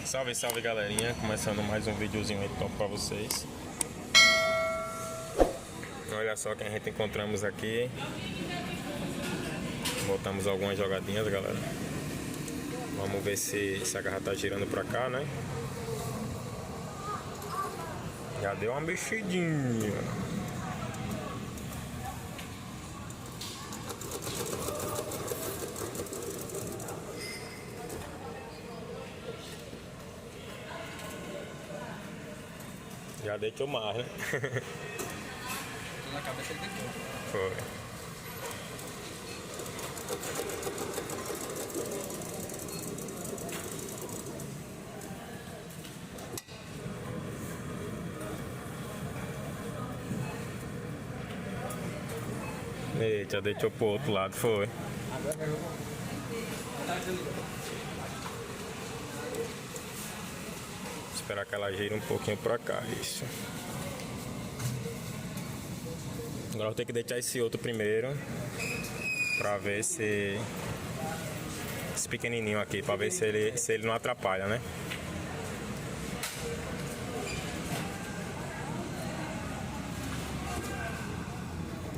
Salve, salve galerinha, começando mais um videozinho aí top pra vocês. Olha só quem a gente encontramos aqui. Botamos algumas jogadinhas, galera. Vamos ver se a garra tá girando pra cá, né? Já deu uma mexidinha. Já deitou mais, né? Na cabeça ele deitou. Foi. Eita, deitou pro outro lado, foi. Agora vai jogar. Esperar que ela gire um pouquinho pra cá, isso. Agora eu vou ter que deitar esse outro primeiro pra ver se esse pequenininho aqui, pra ver se ele não atrapalha, né?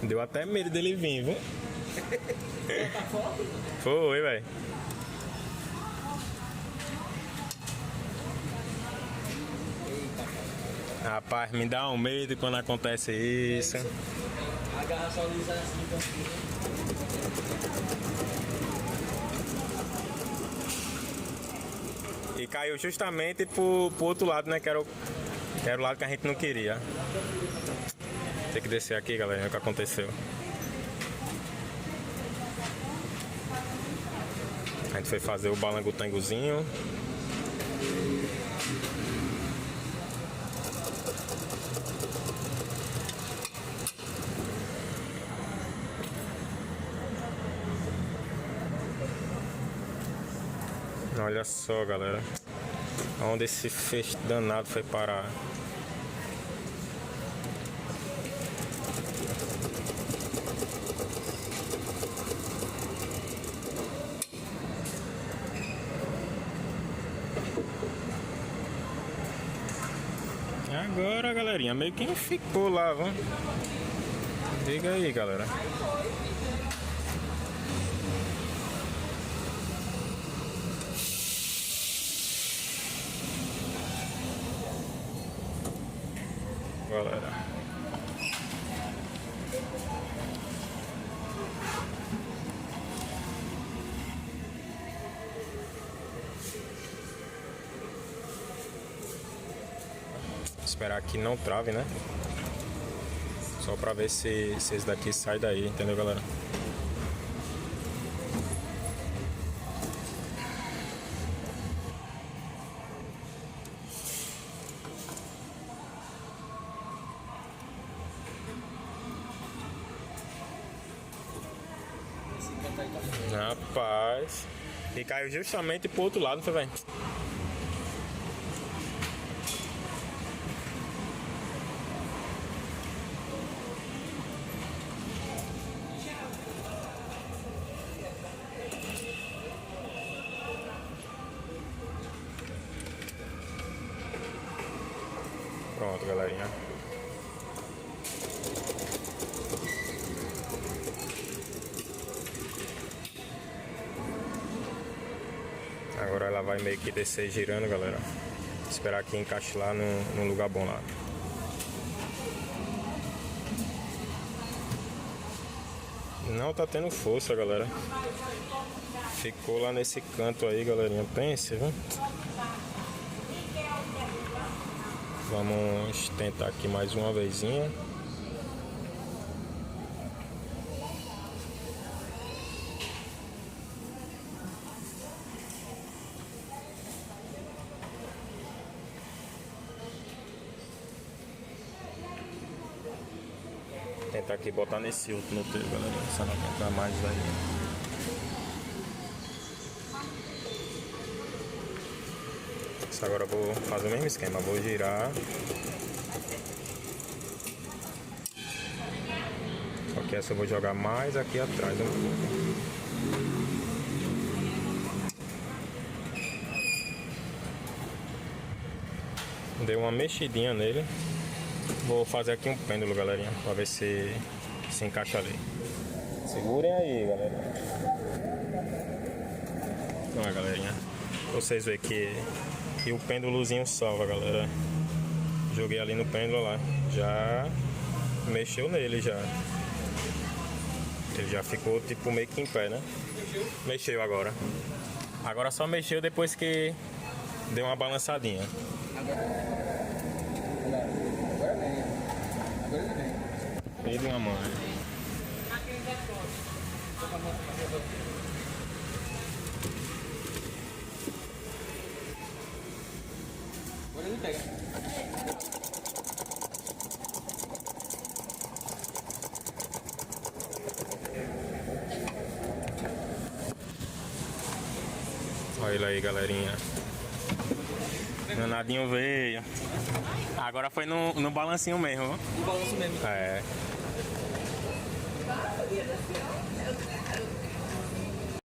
Deu até medo dele vir, viu? Foi, velho. Rapaz, me dá um medo quando acontece isso. Agarra só lisa assim, E caiu justamente pro outro lado, né? Que era o lado que a gente não queria. Tem que descer aqui, galera, o que aconteceu. A gente foi fazer o balangotangozinho. Olha só, galera, onde esse feixe danado foi parar. Agora, galerinha, meio que ficou lá, vamos. Diga aí, galera. Galera, esperar que não trave, né? Só pra ver se esse daqui sai daí, entendeu, galera? Rapaz, e caiu justamente pro outro lado, tá vendo? Pronto, galerinha. Agora ela vai meio que descer girando, galera. Esperar que encaixe lá no lugar bom lá. Não tá tendo força, galera. Ficou lá nesse canto aí, galerinha. Pense, viu? Vamos tentar aqui mais uma vezinha. Tentar aqui botar nesse outro no teu, galera. Só não tentar mais daí. Agora eu vou fazer o mesmo esquema, vou girar. Só que essa eu vou jogar mais aqui atrás. Dei uma mexidinha nele. Vou fazer aqui um pêndulo, galerinha, pra ver se encaixa ali. Segurem aí, galera. Olha, galerinha. Vocês veem que o pêndulozinho salva, galera. Joguei ali no pêndulo lá. Já mexeu nele já. Ele já ficou tipo meio que em pé, né? Mexeu agora. Agora só mexeu depois que deu uma balançadinha. Agora vem. Agora ele vem. Meio de uma mão. Agora ele pega. Olha ele aí, galerinha. Danadinho veio. Agora foi no balancinho mesmo. O balanço mesmo. É.